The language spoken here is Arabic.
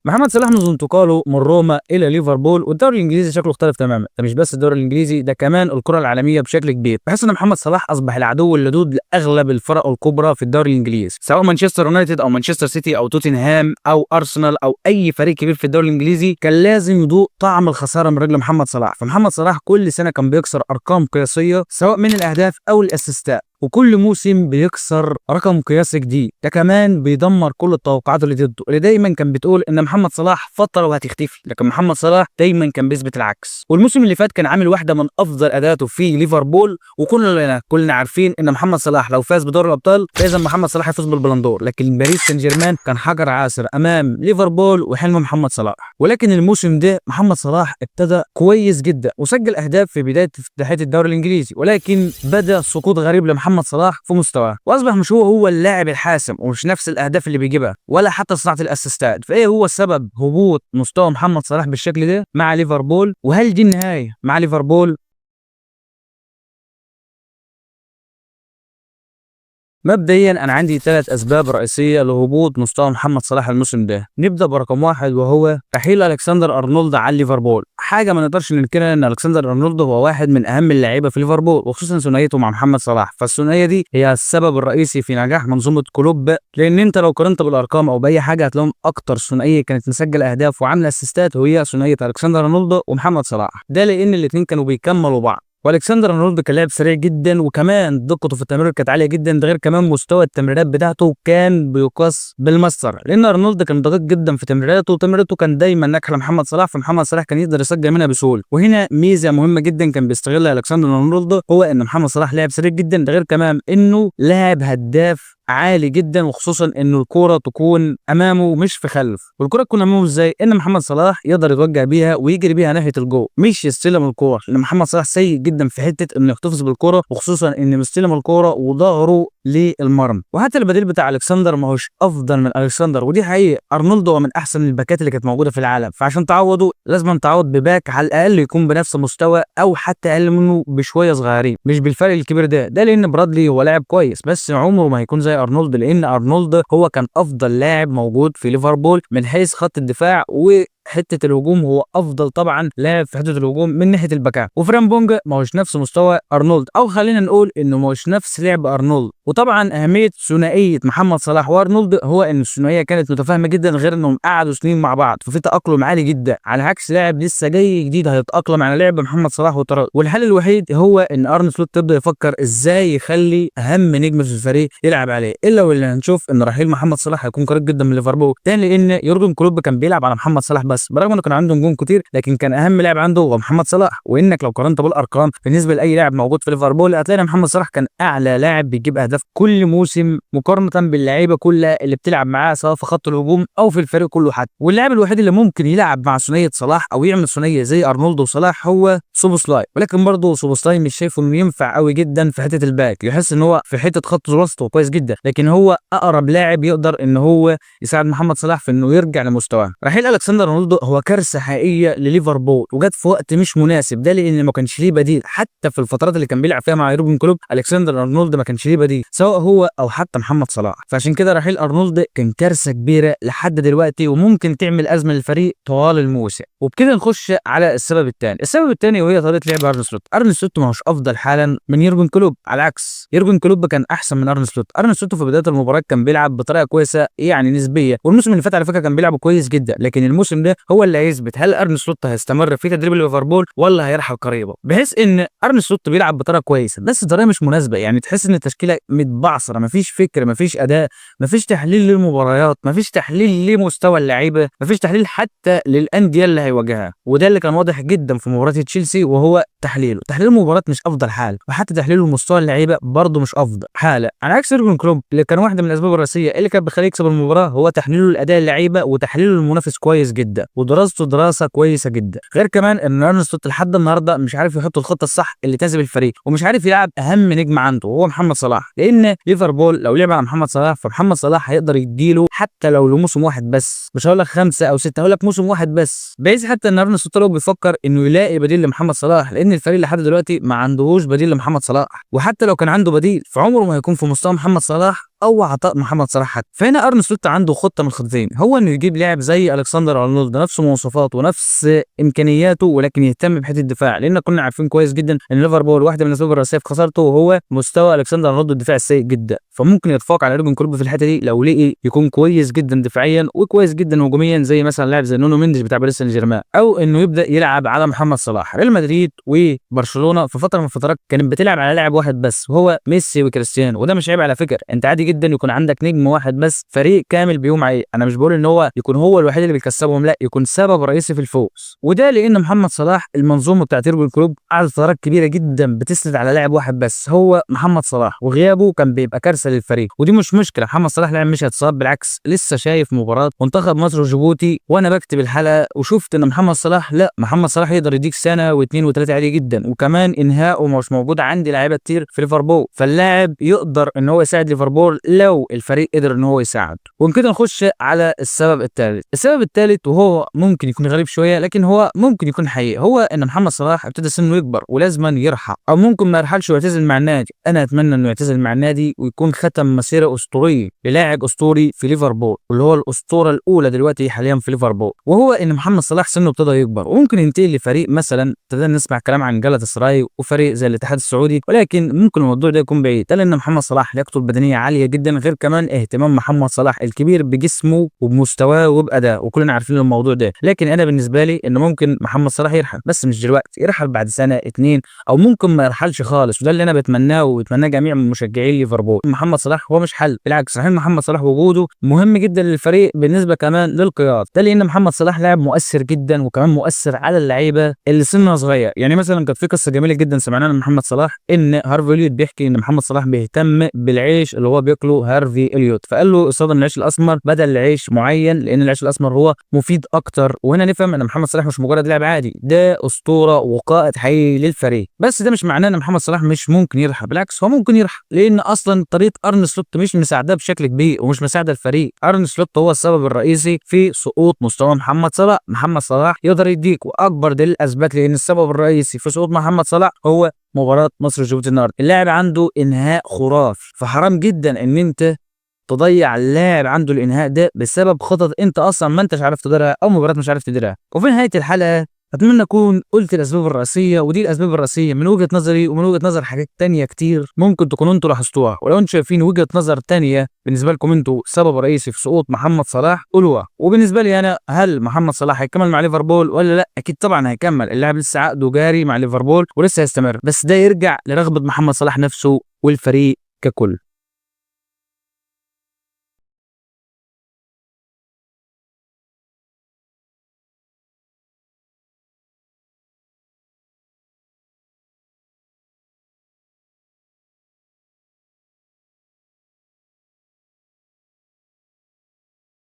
محمد صلاح منذ انتقاله من روما الى ليفربول والدوري الانجليزي شكله اختلف تماما، ده مش بس الدوري الانجليزي، ده كمان الكره العالميه بشكل كبير. بحس ان محمد صلاح اصبح العدو اللدود لاغلب الفرق الكبرى في الدوري الانجليزي، سواء مانشستر يونايتد او مانشستر سيتي او توتنهام او ارسنال او اي فريق كبير في الدوري الانجليزي كان لازم يذوق طعم الخساره من رجل محمد صلاح. فمحمد صلاح كل سنه كان بيكسر ارقام قياسيه سواء من الاهداف او الاسيستات، وكل موسم بيكسر رقم قياسي جديد. ده كمان بيدمر كل التوقعات اللي ضده، اللي دايما كان بتقول ان محمد صلاح فتره وهتختفي، لكن محمد صلاح دايما كان بيثبت العكس. والموسم اللي فات كان عامل واحده من افضل اداءاته في ليفربول، وكلنا عارفين ان محمد صلاح لو فاز بدوري الابطال فاذا محمد صلاح يفوز بالبلندور، لكن باريس سان جيرمان كان حجر عاثر امام ليفربول وحلم محمد صلاح. ولكن الموسم ده محمد صلاح ابتدى كويس جدا وسجل اهداف في بدايه افتتاحيه الدوري الانجليزي، ولكن بدا سقوط غريب لمحمد صلاح في مستواه، واصبح مش هو اللاعب الحاسم ومش نفس الاهداف اللي بيجيبها ولا حتى صناعه الاسيستات. فايه هو السبب هبوط مستوى محمد صلاح بالشكل ده مع ليفربول؟ وهل دي النهايه مع ليفربول؟ مبدئيا انا عندي 3 اسباب رئيسيه لهبوط مستوى محمد صلاح الموسم ده. نبدا برقم واحد وهو رحيل الكسندر ارنولد عن ليفربول. حاجه ما نقدرش ننكرها ان الكسندر ارنولد هو واحد من اهم اللعيبه في ليفربول، وخصوصا ثنائيته مع محمد صلاح. فالثنائيه دي هي السبب الرئيسي في نجاح منظومه كلوب، لان انت لو قارنت بالارقام او باي حاجه هتلاقيهم اكتر ثنائيه كانت مسجله اهداف وعامله اسيستات وهي ثنائيه الكسندر ارنولد ومحمد صلاح. ده لان الاثنين كانوا بيكملوا بعض. والكسندر ارنولد كان لاعب سريع جدا، وكمان دقته في التمرير كانت عاليه جدا. ده غير كمان مستوى التمريرات بتاعته كان بيقاس بالمسطره، لان ارنولد كان دقيق جدا في تمريراته وتمريراته كان دايما ناجحه لمحمد صلاح، فمحمد صلاح كان يقدر يسجل منها بسهوله. وهنا ميزه مهمه جدا كان بيستغلها الكسندر ارنولد، هو ان محمد صلاح لاعب سريع جدا. ده غير كمان انه لاعب هداف عالي جدا، وخصوصا ان الكوره تكون امامه مش في خلف. والكوره تكون امامه ازاي؟ ان محمد صلاح يقدر يتوجه بيها ويجري بيها ناحيه الجول، مش يستلم الكوره، لان محمد صلاح سيء جدا في حته انه يحتفظ بالكوره، وخصوصا ان مستلم الكوره وظهره للمرمى. وحتى البديل بتاع الكسندر ما هوش افضل من الكسندر، ودي حقيقه. ارنولد هو من احسن الباكات اللي كانت موجوده في العالم، فعشان تعوضه لازم تعوض بباك على الاقل يكون بنفس مستوى او حتى اقل منه بشويه صغيرين، مش بالفرق الكبير ده لان برادلي هو لاعب كويس بس عمره ما هيكون زي ارنولد، لان ارنولد هو كان افضل لاعب موجود في ليفربول من حيث خط الدفاع، حته الهجوم هو افضل طبعا لاعب في حته الهجوم من ناحيه الباكات. وفران بونجا ما هوش نفس مستوى ارنولد، او خلينا نقول انه ما هوش نفس لعب ارنولد. وطبعا اهميه ثنائيه محمد صلاح وارنولد هو ان الثنائيه كانت متفاهمه جدا، غير انهم قعدوا سنين مع بعض ففي تاقلم عالي جدا، على عكس لاعب لسه جاي جديد هيتاقلم على لعب محمد صلاح وطرد. والحل الوحيد هو ان ارن سلوت تبدا يفكر ازاي يخلي اهم نجم في الفريق يلعب عليه، الا واللي هنشوف ان رحيل محمد صلاح هيكون قريب جدا من ليفربول تاني، لان يورجن كلوب كان بيلعب على محمد صلاح بس، برغم انه كان عنده نجوم كتير لكن كان اهم لاعب عنده هو محمد صلاح. وانك لو قارنت بالارقام بالنسبه لاي لاعب موجود في ليفربول هتلاقي محمد صلاح كان اعلى لاعب بيجيب اهداف كل موسم مقارنه باللعيبه كلها اللي بتلعب معاه سواء في خط الهجوم او في الفريق كله حتى. واللاعب الوحيد اللي ممكن يلعب مع ثنائيه صلاح او يعمل ثنائيه زي ارنولد وصلاح هو سوبوسلاي، ولكن برضه سوبوسلاي مش شايفه انه ينفع قوي جدا في حته الباك، يحس ان هو في حته خط الوسط كويس جدا، لكن هو اقرب لاعب يقدر ان هو يساعد محمد صلاح في انه يرجع لمستواه. رحيل الكسندر ارنولد هو كارثه حقيقيه لليفربول وجت في وقت مش مناسب، ده لان ما كانش ليه بديل. حتى في الفترات اللي كان بيلعب فيها مع يورجن كلوب الكسندر ارنولد ما كانش ليه بديل سواء هو او حتى محمد صلاح، فعشان كده رحيل ارنولد كان كارثه كبيره لحد دلوقتي وممكن تعمل ازمه للفريق طوال الموسم. وبكده نخش على السبب الثاني وهي طريقه لعب ارن سلوت. ارن سلوت ما هوش افضل حالا من يورجن كلوب، على عكس يورجن كلوب كان احسن من ارن سلوت. ارن سلوت في بدايه المباراه كان بيلعب بطريقه كويسه يعني نسبيه، والموسم اللي فات على فكره كان بيلعب كويس جدا، لكن الموسم ده هو اللي هيثبت هل ارن سلوت هيستمر في تدريب ليفربول ولا هيرحل قريبا. بحيث ان ارن سلوت بيلعب بطريقه كويسه بس طريقه مش مناسبه، يعني تحس ان التشكيله متبعصره، مفيش فكر، مفيش اداء، مفيش تحليل للمباريات، مفيش تحليل لمستوى اللعيبه، مفيش تحليل حتى للانديه اللي هيواجهها. وده اللي كان واضح جدا في مباراه تشيلسي، وهو تحليل المباراه مش افضل حال، وحتى تحليله لمستوى اللعيبه برضه مش افضل حاله، على عكس يورجن كلوب اللي كان واحده من الاسباب الرئيسيه اللي كانت بتخليه يكسب المباراه هو تحليله لاداء اللعيبه وتحليله للمنافس كويس جدا ودراسته دراسه كويسه جدا. غير كمان ان ارن سلوت لحد النهارده مش عارف يحط الخطه الصح اللي تناسب الفريق، ومش عارف يلعب اهم نجم عنده وهو محمد صلاح، لان ليفربول لو لعب على محمد صلاح فمحمد صلاح هيقدر يديله حتى لو لموسم واحد بس، مش هقول لك 5 أو 6، هقول لك موسم واحد بس، بحيث حتى ان ارن سلوت لو بيفكر انه يلاقي بديل لمحمد صلاح، لان الفريق لحد دلوقتي ما عندهوش بديل لمحمد صلاح. وحتى لو كان عنده بديل فعمره ما هيكون في مستوى محمد صلاح او عطاء محمد صلاح حتى. فهنا ارن سلوت عنده خطه من الخطتين، هو انه يجيب لاعب زي الكسندر ارنولد نفس مواصفاته ونفس امكانياته، ولكن يهتم بحته الدفاع، لان كنا عارفين كويس جدا ان ليفربول واحده من الاسباب الرئيسيه في خسارته وهو مستوى الكسندر ارنولد الدفاع السيء جدا. فممكن يتفوق على يورجن كلوب في الحته دي لو لقي يكون كويس جدا دفاعيا وكويس جدا هجوميا زي مثلا لاعب زي نونو مينديش بتاع باريس سان جيرمان، او انه يبدا يلعب على محمد صلاح. ريال مدريد وبرشلونه في فتره من الفترات كانت بتلعب على لاعب واحد بس وهو ميسي وكريستيانو، وده مش عيب على فكره. انت عادي جدا يكون عندك نجم واحد بس فريق كامل بيقوم عليه. انا مش بقول ان هو يكون هو الوحيد اللي بيكسبهم، لا، يكون سبب رئيسي في الفوز. وده لان محمد صلاح المنظومه بتاعت يورجن كلوب قعدت فترات كبيره جدا بتسند على لاعب واحد بس هو محمد صلاح، وغيابه كان بيبقى كارثه للفريق. ودي مش مشكله، محمد صلاح لاعب مش هيتصاب، بالعكس لسه شايف مباراه منتخب مصر وجيبوتي وانا بكتب الحلقه وشفت ان محمد صلاح، لا، محمد صلاح يقدر يديك سنه واثنين وثلاثه عادي جدا، وكمان انهائه مش موجود عندي لعيبه كتير في ليفربول، فاللاعب يقدر ان هو يساعد ليفربول لو الفريق قدر ان هو يساعد. وكده نخش على السبب الثالث. السبب الثالث وهو ممكن يكون غريب شويه لكن هو ممكن يكون حقيقي، هو ان محمد صلاح ابتدى سنه يكبر ولازما يرحل، او ممكن ما يرحلش ويعتزل مع النادي. انا اتمنى انه يعتزل مع النادي ويكون ختم مسيره اسطوريه للاعب اسطوري في ليفربول، واللي هو الاسطوره الاولى دلوقتي حاليا في ليفربول، وهو ان محمد صلاح سنه ابتدى يكبر وممكن ينتقل لفريق مثلا. ابتدينا نسمع كلام عن جالاتا سراي وفريق زي الاتحاد السعودي، ولكن ممكن الموضوع ده يكون بعيد، لان محمد صلاح لياقته البدنيه عاليه جدا، غير كمان اهتمام محمد صلاح الكبير بجسمه وبمستواه وبادائه، وكلنا عارفين الموضوع ده. لكن انا بالنسبه لي ان ممكن محمد صلاح يرحل، بس مش دلوقتي، يرحل بعد سنه اتنين، او ممكن ما يرحلش خالص، وده اللي انا بتمناه وبتمناه جميع مشجعي ليفربول. محمد صلاح هو مش حل، بالعكس صحيح محمد صلاح وجوده مهم جدا للفريق بالنسبه كمان للقياد، ده لان محمد صلاح لاعب مؤثر جدا وكمان مؤثر على اللعيبه اللي سنها صغير. يعني مثلا كانت في قصه جميله جدا سمعناها من محمد صلاح، ان هارفي اليوت بيحكي ان محمد صلاح بيهتم بالعيش اللي هو بياكله هارفي اليوت، فقال له استخدم العيش الاسمر بدل عيش معين لان العيش الاسمر هو مفيد اكتر. وهنا نفهم ان محمد صلاح مش مجرد لاعب عادي، ده اسطوره وقائد حقيقي للفريق. بس ده مش معناه ان محمد صلاح مش ممكن يرحل، بالعكس هو ممكن يرحل، لان اصلا طريقه ارن سلوت مش مساعده بشكل كبير ومش مساعده الفريق. ارن سلوت هو السبب الرئيسي في سقوط مستوى محمد صلاح. محمد صلاح يقدر يديك، واكبر دليل اثبت لي ان السبب الرئيسي في سقوط محمد صلاح هو مباراه مصر وجيبوتي النهارده. اللاعب عنده انهاء خرافي، فحرام جدا ان انت تضيع اللاعب عنده الانهاء ده بسبب خطط انت اصلا ما انتش عارف تديرها او مباراه مش عارف تديرها. وفي نهايه الحلقه اتمنى اكون قلت الاسباب الرئيسيه، ودي الاسباب الرئيسيه من وجهه نظري ومن وجهه نظر حاجات تانية كتير ممكن تكونوا انتوا لاحظتوها. ولو انتوا شايفين وجهه نظر تانية بالنسبه لكم انتوا سبب رئيسي في سقوط محمد صلاح قولوها. وبالنسبه لي انا، هل محمد صلاح هيكمل مع ليفربول ولا لا؟ اكيد طبعا هيكمل، اللاعب لسه عقده جاري مع ليفربول ولسه هيستمر، بس ده يرجع لرغبه محمد صلاح نفسه والفريق ككل.